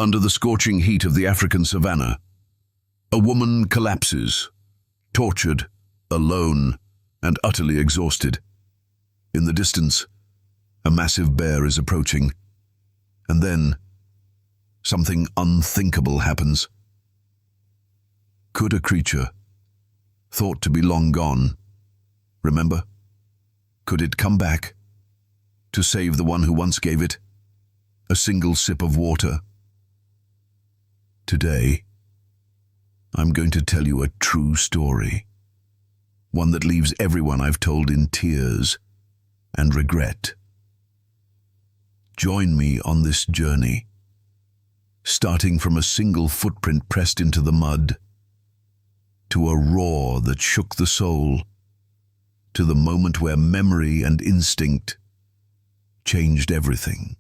Under the scorching heat of the African savanna, a woman collapses, tortured, alone, and utterly exhausted. In the distance, a massive bear is approaching. And then, something unthinkable happens. Could a creature, thought to be long gone, remember? Could it come back, to save the one who once gave it a single sip of water? Today, I'm going to tell you a true story, one that leaves everyone I've told in tears and regret. Join me on this journey, starting from a single footprint pressed into the mud, to a roar that shook the soul, to the moment where memory and instinct changed everything.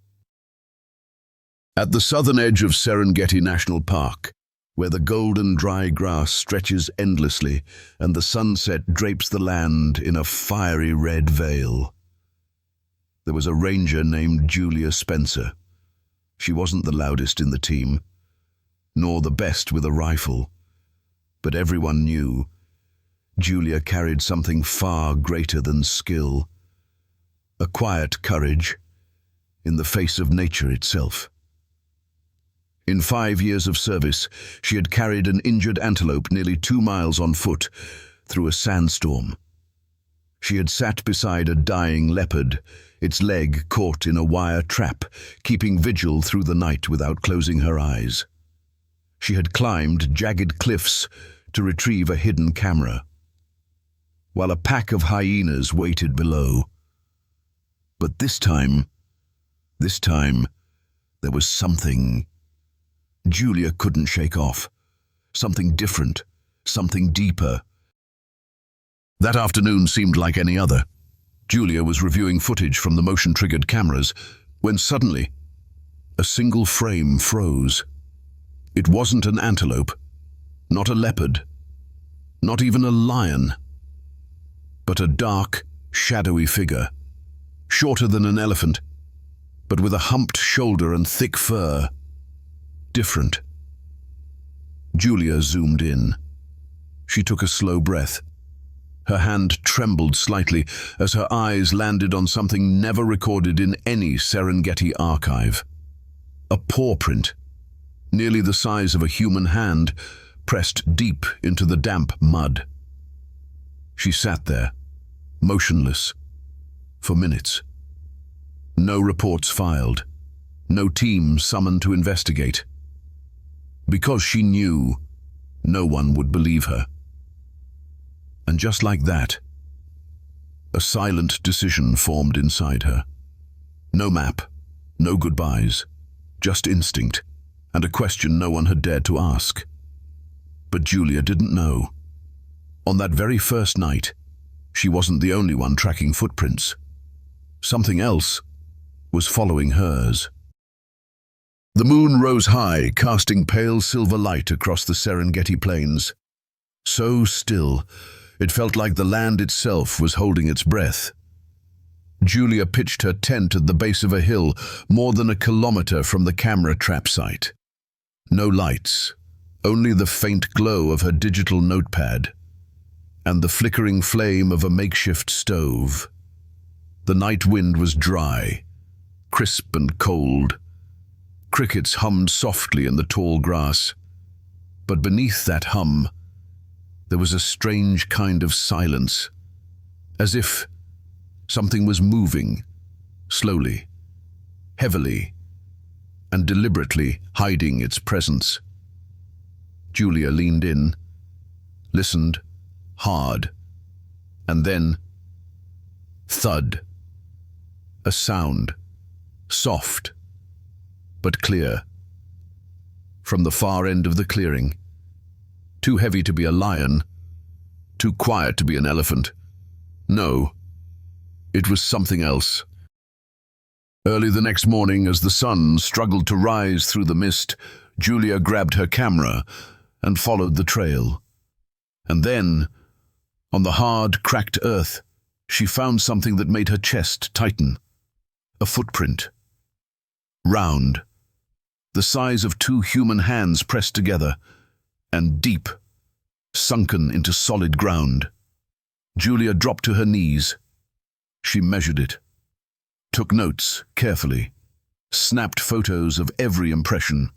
At the southern edge of Serengeti National Park, where the golden dry grass stretches endlessly and the sunset drapes the land in a fiery red veil, there was a ranger named Julia Spencer. She wasn't the loudest in the team, nor the best with a rifle, but everyone knew Julia carried something far greater than skill, a quiet courage in the face of nature itself. In 5 years of service, she had carried an injured antelope nearly 2 miles on foot through a sandstorm. She had sat beside a dying leopard, its leg caught in a wire trap, keeping vigil through the night without closing her eyes. She had climbed jagged cliffs to retrieve a hidden camera, while a pack of hyenas waited below. But this time, there was something Julia couldn't shake off. Something different, something deeper. That afternoon seemed like any other. Julia was reviewing footage from the motion-triggered cameras when suddenly a single frame froze. It wasn't an antelope, not a leopard, not even a lion, but a dark, shadowy figure, shorter than an elephant, but with a humped shoulder and thick fur. Different. Julia zoomed in. She took a slow breath. Her hand trembled slightly as her eyes landed on something never recorded in any Serengeti archive. A paw print, nearly the size of a human hand, pressed deep into the damp mud. She sat there, motionless, for minutes. No reports filed, no team summoned to investigate. Because she knew no one would believe her. And just like that, a silent decision formed inside her. No map, no goodbyes, just instinct, and a question no one had dared to ask. But Julia didn't know. On that very first night, she wasn't the only one tracking footprints. Something else was following hers. The moon rose high, casting pale silver light across the Serengeti plains. So still, it felt like the land itself was holding its breath. Julia pitched her tent at the base of a hill, more than a kilometer from the camera trap site. No lights, only the faint glow of her digital notepad, and the flickering flame of a makeshift stove. The night wind was dry, crisp and cold. Crickets hummed softly in the tall grass, but beneath that hum, there was a strange kind of silence, as if something was moving, slowly, heavily, and deliberately hiding its presence. Julia leaned in, listened, hard, and then, thud. A sound, soft, but clear. From the far end of the clearing, too heavy to be a lion, too quiet to be an elephant. No, it was something else. Early the next morning, as the sun struggled to rise through the mist, Julia grabbed her camera and followed the trail. And then, on the hard, cracked earth, she found something that made her chest tighten. A footprint. Round, the size of two human hands pressed together, and deep, sunken into solid ground. Julia dropped to her knees. She measured it, took notes carefully, snapped photos of every impression.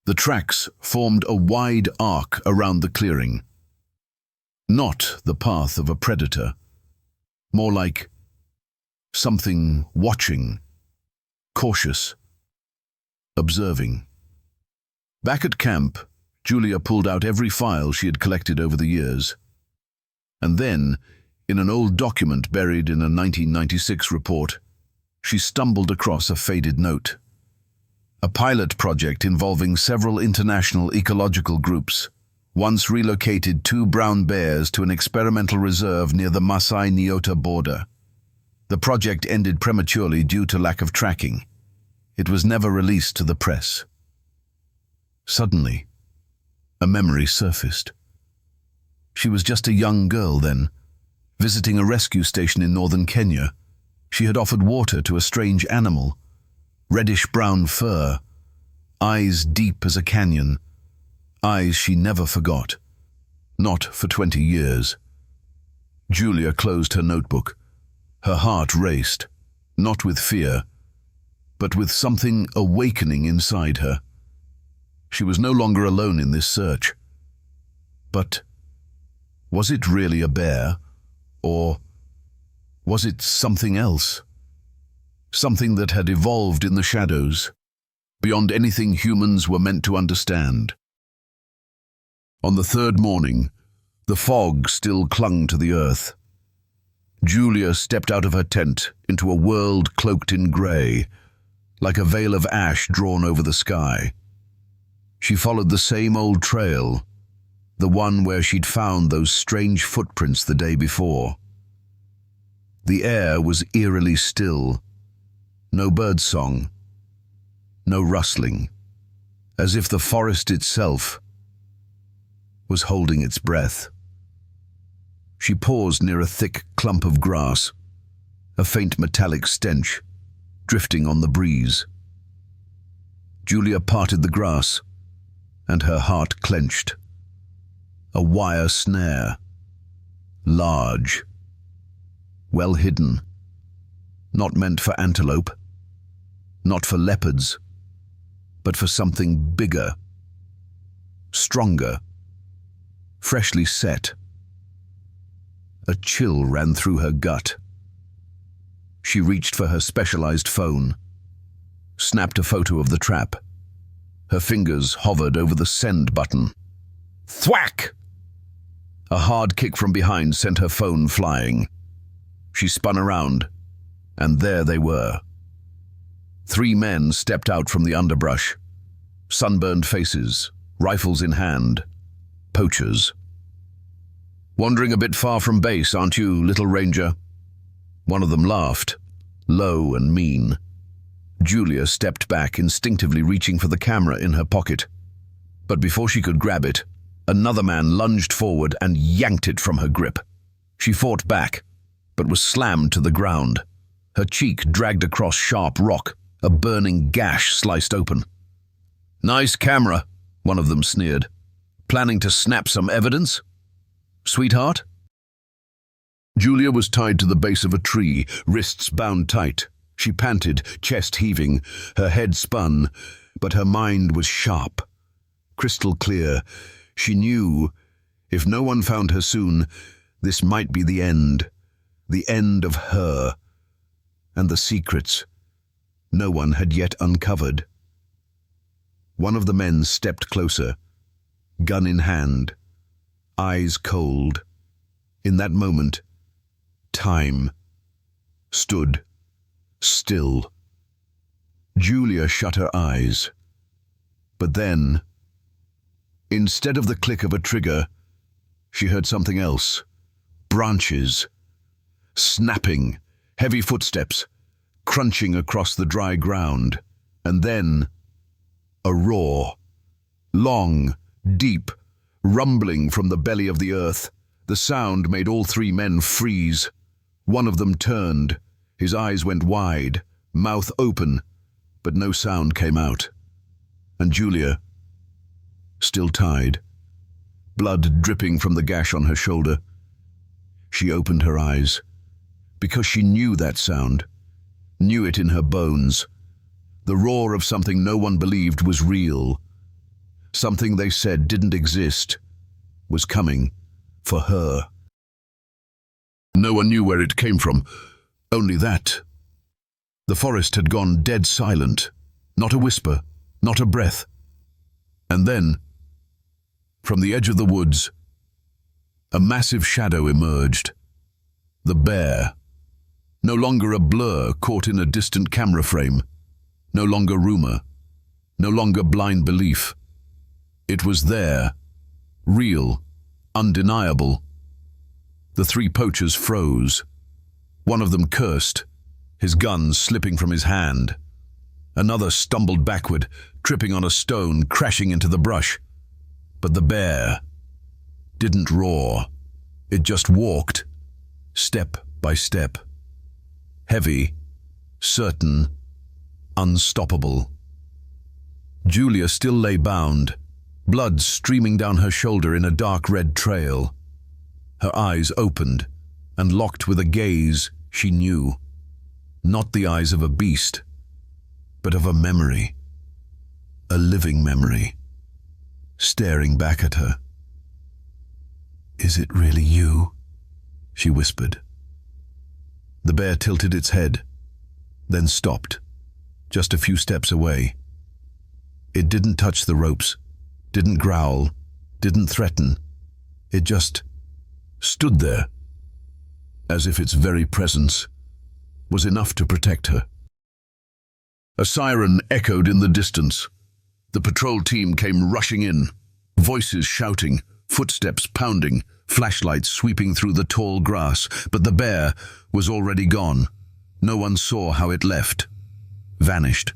The tracks formed a wide arc around the clearing. Not the path of a predator, more like something watching, cautious, observing. Back at camp, Julia pulled out every file she had collected over the years. And then, in an old document buried in a 1996 report, she stumbled across a faded note. A pilot project involving several international ecological groups once relocated 2 brown bears to an experimental reserve near the Masai-Niota border. The project ended prematurely due to lack of tracking. It was never released to the press. Suddenly, a memory surfaced. She was just a young girl then, visiting a rescue station in northern Kenya. She had offered water to a strange animal, reddish-brown fur, eyes deep as a canyon, eyes she never forgot, not for 20 years. Julia closed her notebook. Her heart raced, not with fear, but with something awakening inside her. She was no longer alone in this search. But was it really a bear, or was it something else? Something that had evolved in the shadows, beyond anything humans were meant to understand. On the 3rd morning, the fog still clung to the earth. Julia stepped out of her tent into a world cloaked in grey, like a veil of ash drawn over the sky. She followed the same old trail, the one where she'd found those strange footprints the day before. The air was eerily still. No birdsong, no rustling, as if the forest itself was holding its breath. She paused near a thick clump of grass, a faint metallic stench drifting on the breeze. Julia parted the grass, and her heart clenched. A wire snare, large, well hidden, not meant for antelope, not for leopards, but for something bigger, stronger, freshly set. A chill ran through her gut. She reached for her specialized phone, snapped a photo of the trap. Her fingers hovered over the send button. Thwack! A hard kick from behind sent her phone flying. She spun around, and there they were. 3 men stepped out from the underbrush, sunburned faces, rifles in hand, poachers. "Wandering a bit far from base, aren't you, little ranger?" One of them laughed, low and mean. Julia stepped back, instinctively reaching for the camera in her pocket. But before she could grab it, another man lunged forward and yanked it from her grip. She fought back, but was slammed to the ground. Her cheek dragged across sharp rock, a burning gash sliced open. "Nice camera," one of them sneered. "Planning to snap some evidence, sweetheart?" Julia was tied to the base of a tree, wrists bound tight. She panted, chest heaving, her head spun, but her mind was sharp, crystal clear. She knew, if no one found her soon, this might be the end of her, and the secrets no one had yet uncovered. One of the men stepped closer, gun in hand, eyes cold. In that moment, time stood still. Julia shut her eyes. But then, instead of the click of a trigger, she heard something else. Branches, snapping, heavy footsteps, crunching across the dry ground. And then, a roar. Long, deep, rumbling from the belly of the earth. The sound made all 3 men freeze. One of them turned. His eyes went wide, mouth open, but no sound came out. And Julia, still tied, blood dripping from the gash on her shoulder, she opened her eyes, because she knew that sound, knew it in her bones. The roar of something no one believed was real. Something they said didn't exist was coming for her. No one knew where it came from, only that. The forest had gone dead silent, not a whisper, not a breath. And then, from the edge of the woods, a massive shadow emerged. The bear. No longer a blur caught in a distant camera frame. No longer rumor. No longer blind belief. It was there. Real. Undeniable. The three poachers froze. One of them cursed, his gun slipping from his hand. Another stumbled backward, tripping on a stone, crashing into the brush. But the bear didn't roar. It just walked, step by step. Heavy, certain, unstoppable. Julia still lay bound, blood streaming down her shoulder in a dark red trail. Her eyes opened and locked with a gaze she knew. Not the eyes of a beast, but of a memory. A living memory, staring back at her. "Is it really you?" she whispered. The bear tilted its head, then stopped, just a few steps away. It didn't touch the ropes, didn't growl, didn't threaten. It just stood there, as if its very presence was enough to protect her. A siren echoed in the distance. The patrol team came rushing in, voices shouting, footsteps pounding, flashlights sweeping through the tall grass, but the bear was already gone. No one saw how it left, vanished.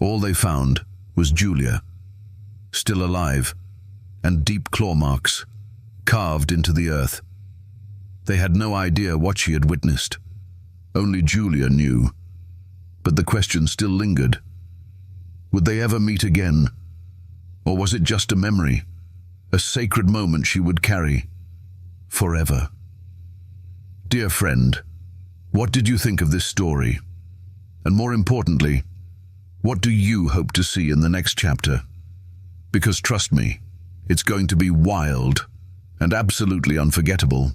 All they found was Julia, still alive, and deep claw marks, carved into the earth. They had no idea what she had witnessed. Only Julia knew. But the question still lingered. Would they ever meet again? Or was it just a memory? A sacred moment she would carry forever. Dear friend, what did you think of this story? And more importantly, what do you hope to see in the next chapter? Because trust me, it's going to be wild and absolutely unforgettable.